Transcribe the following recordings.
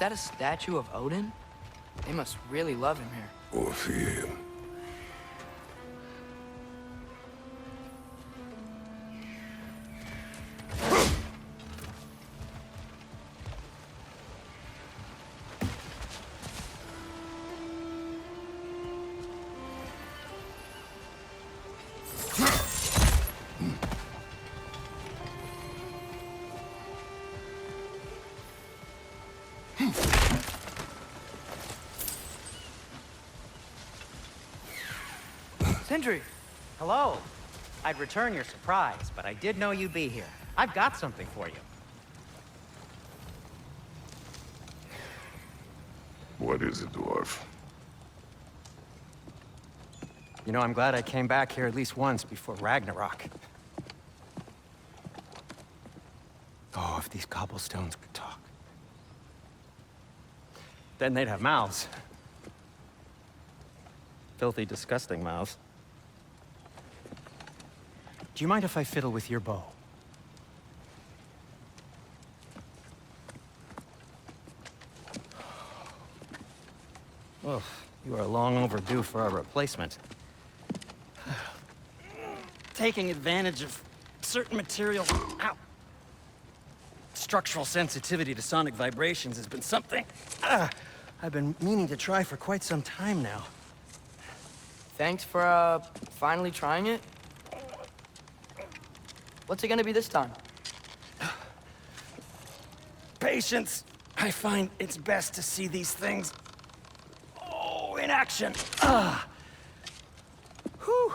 that a statue of Odin? They must really love him here. Or fear him. Sindri! Hello. I'd return your surprise, but I did know you'd be here. I've got something for you. What is it, dwarf? You know, I'm glad I came back here at least once before Ragnarok. Oh, if these cobblestones could talk. Then they'd have mouths. Filthy, disgusting mouths. Do you mind if I fiddle with your bow? Oh, you are long overdue for a replacement. Taking advantage of certain materials. Ow. Structural sensitivity to sonic vibrations has been something I've been meaning to try for quite some time now. Thanks for, finally trying it. What's it gonna be this time? Patience. I find it's best to see these things, in action. Whew.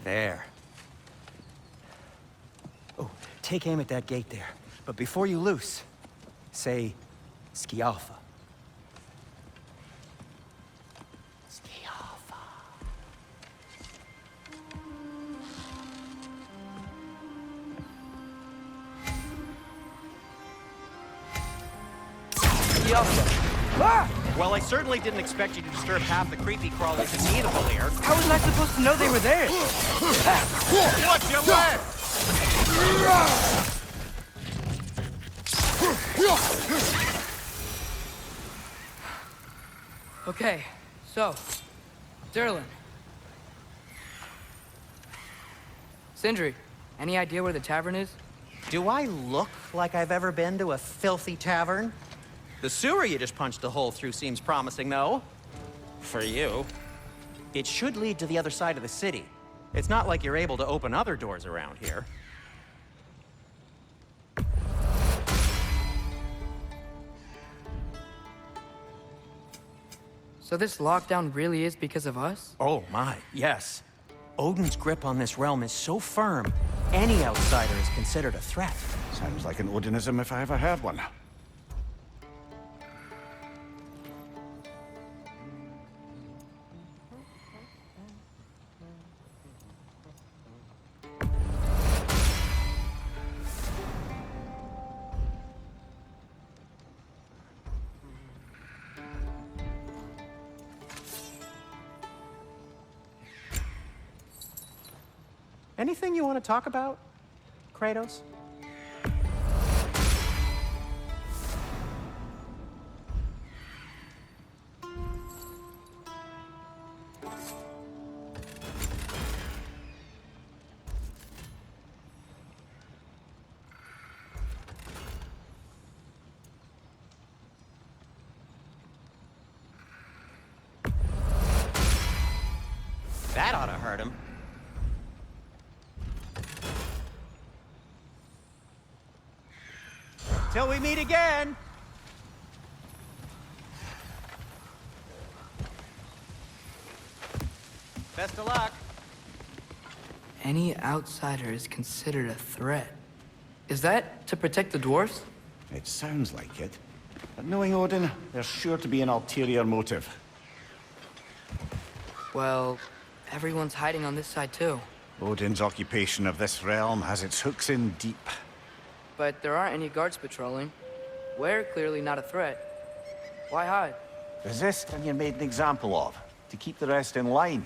There. Oh, take aim at that gate there. But before you loose, say, Skialfa. Ah! Well, I certainly didn't expect you to disturb half the creepy crawlers immutable here. How was I supposed to know they were there? Watch your left! Okay, so, Durlin. Sindri, any idea where the tavern is? Do I look like I've ever been to a filthy tavern? The sewer you just punched a hole through seems promising, though. For you. It should lead to the other side of the city. It's not like you're able to open other doors around here. So this lockdown really is because of us? Oh my, yes. Odin's grip on this realm is so firm, any outsider is considered a threat. Sounds like an Odinism if I ever heard one. Anything you want to talk about, Kratos? That ought to hurt him. Till we meet again! Best of luck. Any outsider is considered a threat. Is that to protect the dwarves? It sounds like it. But knowing Odin, there's sure to be an ulterior motive. Well, everyone's hiding on this side too. Odin's occupation of this realm has its hooks in deep. But there aren't any guards patrolling. We're clearly not a threat. Why hide? Resist and you're made an example of, to keep the rest in line.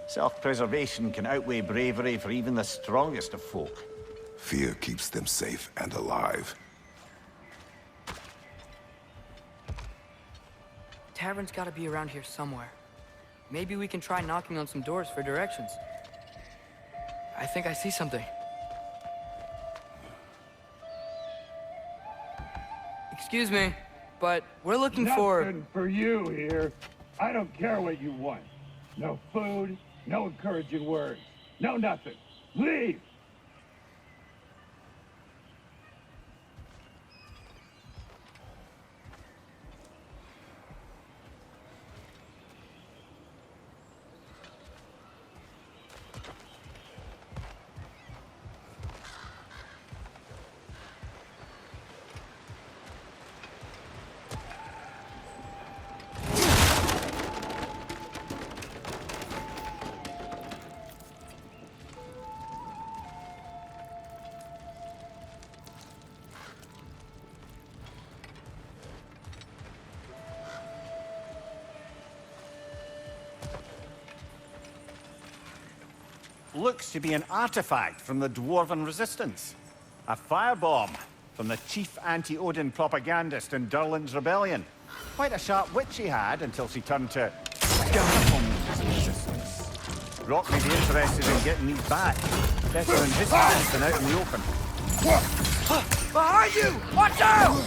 Self-preservation can outweigh bravery for even the strongest of folk. Fear keeps them safe and alive. Tavern's gotta be around here somewhere. Maybe we can try knocking on some doors for directions. I think I see something. Excuse me, but we're looking for... Nothing for you here. I don't care what you want. No food, no encouraging words, no nothing. Leave! Looks to be an artifact from the Dwarven Resistance. A firebomb from the chief anti-Odin propagandist in Durlin's rebellion. Quite a sharp wit she had until she turned to... resistance. Rock may be interested in getting these back. Better in his hands than out in the open. Behind you! Watch out!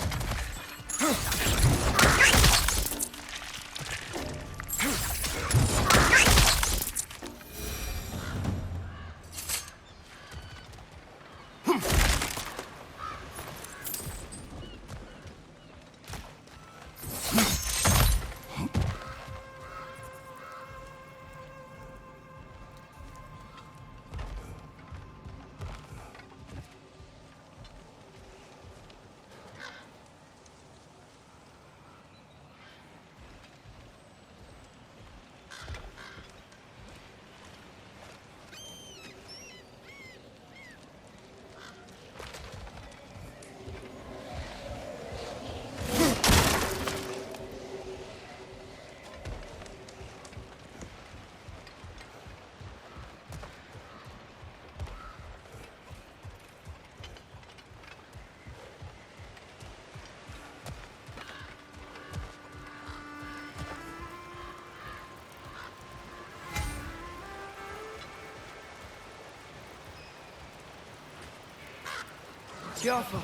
Awful.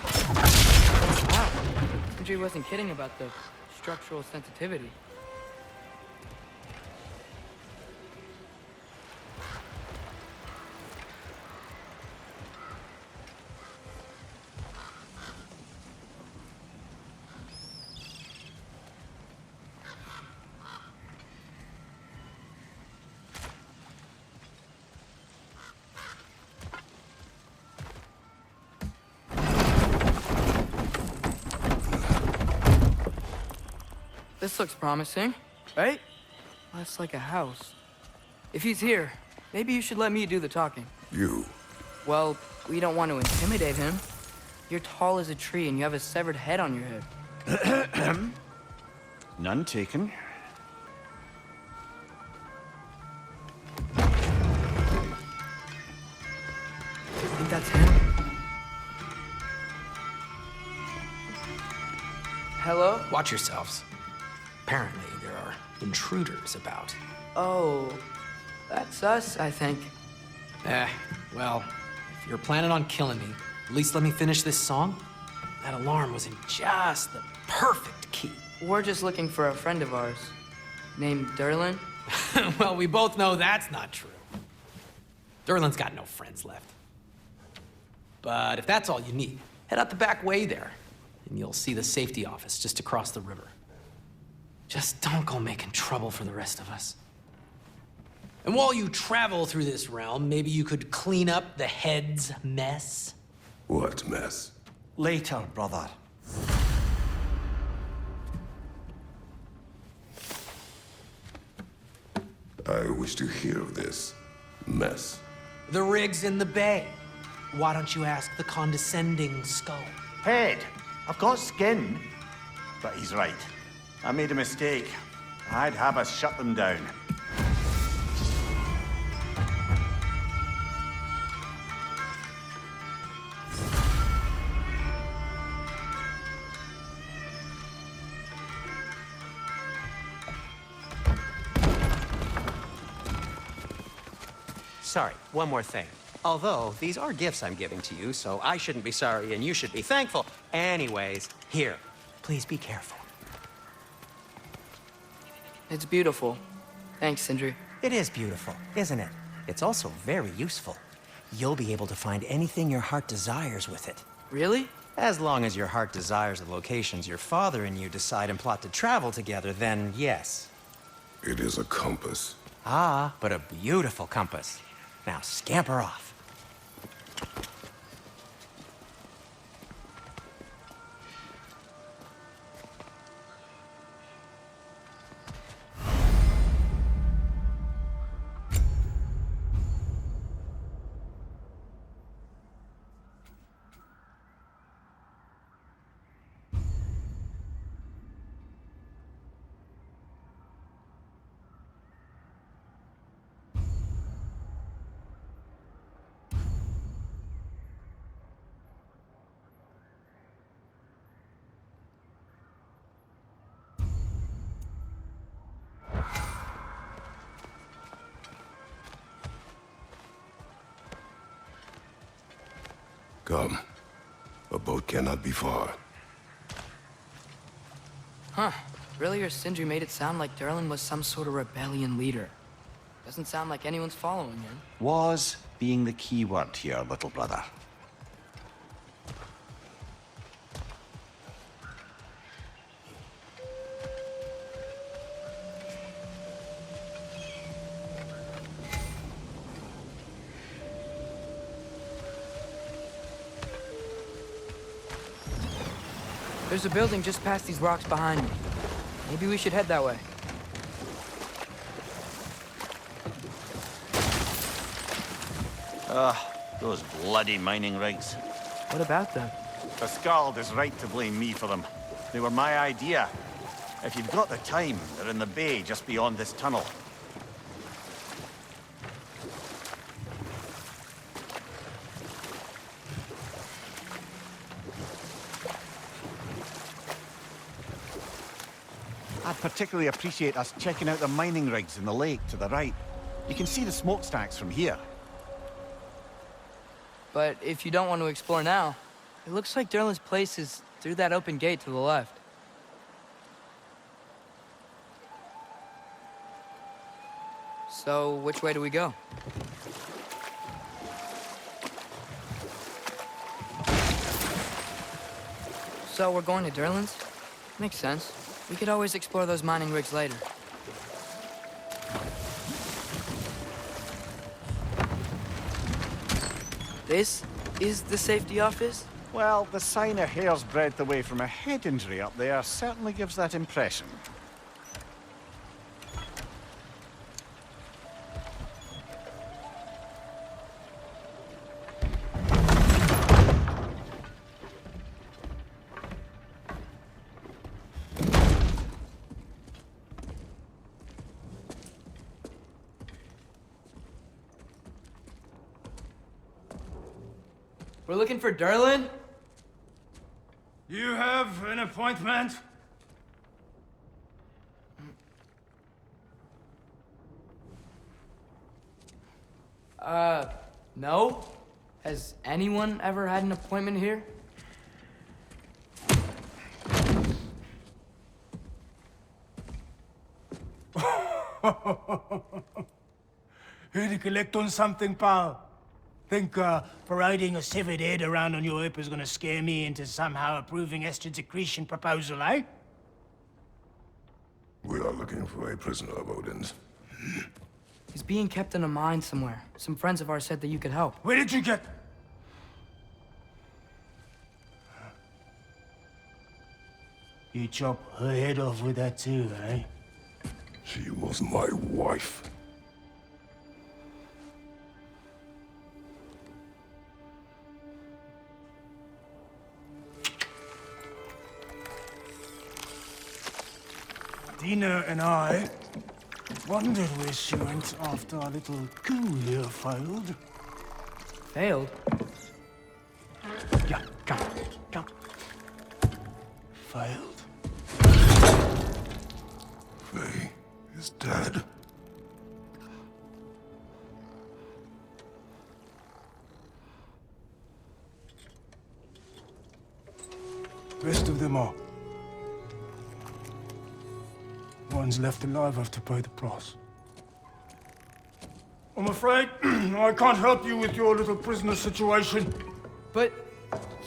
Wow. Sindri wasn't kidding about the structural sensitivity. This looks promising, right? Less like a house. If he's here, maybe you should let me do the talking. You. Well, we don't want to intimidate him. You're tall as a tree and you have a severed head on your head. None taken. Think that's him? Hello? Watch yourselves. Apparently, there are intruders about. Oh, that's us, I think. Well, if you're planning on killing me, at least let me finish this song. That alarm was in just the perfect key. We're just looking for a friend of ours, named Durlin. Well, we both know that's not true. Durlin's got no friends left. But if that's all you need, head out the back way there, and you'll see the safety office just across the river. Just don't go making trouble for the rest of us. And while you travel through this realm, maybe you could clean up the head's mess? What mess? Later, brother. I wish to hear of this mess. The rig's in the bay. Why don't you ask the condescending skull? Head, I've got skin. But he's right. I made a mistake. I'd have us shut them down. sorry, one more thing. Although, these are gifts I'm giving to you, so I shouldn't be sorry and you should be thankful. Anyways, here, please be careful. It's beautiful. Thanks, Sindri. It is beautiful, isn't it? It's also very useful. You'll be able to find anything your heart desires with it. Really? As long as your heart desires the locations your father and you decide and plot to travel together, then yes. It is a compass. Ah, but a beautiful compass. Now scamper off. Come. A boat cannot be far. Huh. Earlier, Sindri made it sound like Durlin was some sort of rebellion leader. Doesn't sound like anyone's following him. Was being the key word here, little brother. There's a building just past these rocks behind me. Maybe we should head that way. Those bloody mining rigs. What about them? The Skald is right to blame me for them. They were my idea. If you've got the time, they're in the bay just beyond this tunnel. I'd particularly appreciate us checking out the mining rigs in the lake to the right. You can see the smokestacks from here. But if you don't want to explore now, it looks like Durlin's place is through that open gate to the left. So, which way do we go? So, we're going to Durlin's? Makes sense. We could always explore those mining rigs later. This is the safety office? Well, the sign a hair's breadth away from a head injury up there certainly gives that impression. We're looking for Durlin? You have an appointment? No? Has anyone ever had an appointment here? Here to collect on something, pal. Think, parading a severed head around on your hip is gonna scare me into somehow approving Esther's accretion proposal, eh? We are looking for a prisoner of Odin's. He's being kept in a mine somewhere. Some friends of ours said that you could help. Where did you get... You chop her head off with that too, eh? She was my wife. Dina and I wondered where she went after our little coup here failed. Failed? Yeah, come. Failed. Faye is dead. Best of them all. One's left alive have to pay the price. I'm afraid I can't help you with your little prisoner situation. But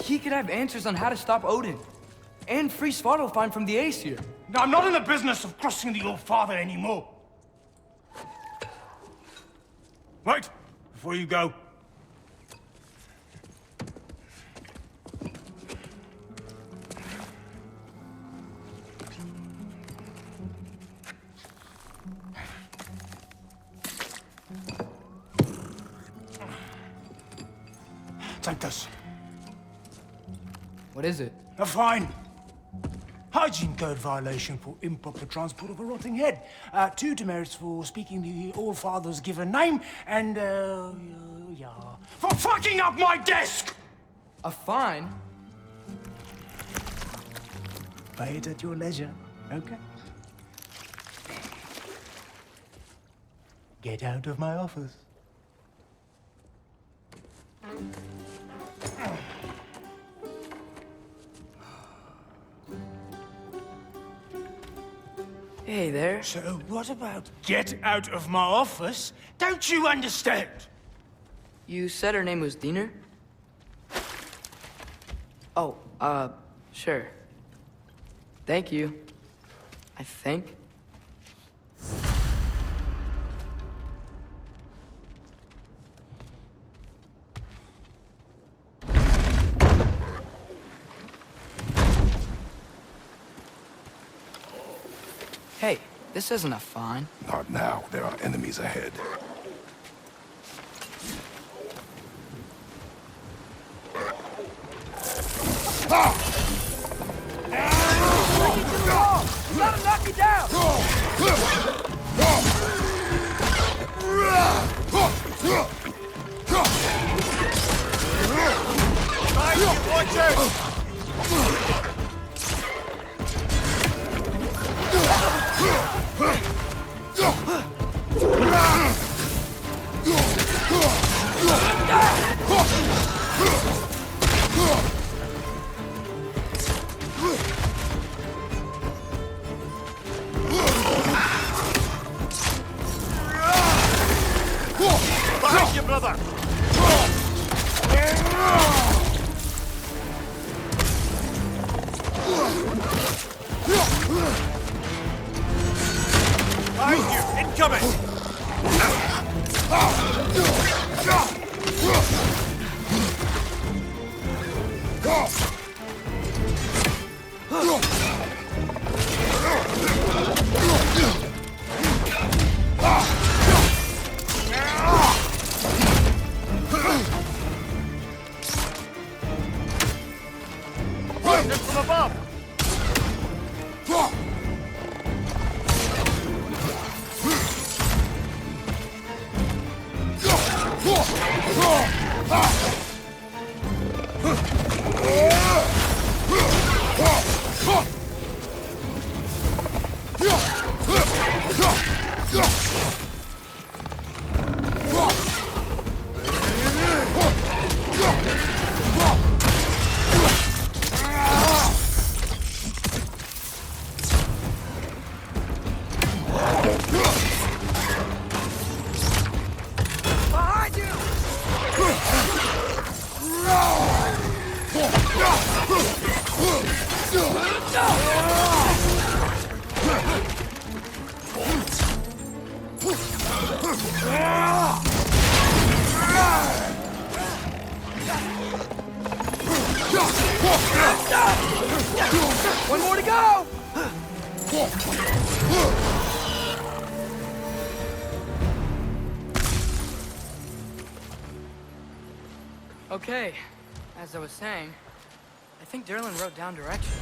he could have answers on how to stop Odin. And free Svartalfheim from the Aesir. Now, I'm not in the business of crossing the Old Father anymore. Wait, before you go. Take this. What is it? A fine. Hygiene code violation for improper transport of a rotting head. 2 demerits for speaking the All-Father's given name, and, yeah. For fucking up my desk! A fine? Pay it at your leisure, okay? Get out of my office. Hey there. So what about get out of my office? Don't you understand? You said her name was Diener? Oh, sure. Thank you. I think. Hey, this isn't a fine. Not now. There are enemies ahead. Let him knock you down! Behind you, brother! Behind you! Incoming! Hit from above! One more to go! Okay, as I was saying, I think Derlin wrote down directions.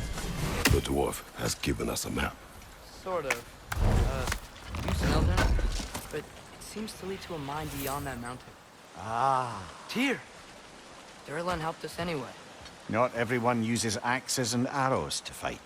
The dwarf has given us a map. Sort of. You smelled him, but it seems to lead to a mine beyond that mountain. Ah. Tyr! Derlin helped us anyway. Not everyone uses axes and arrows to fight.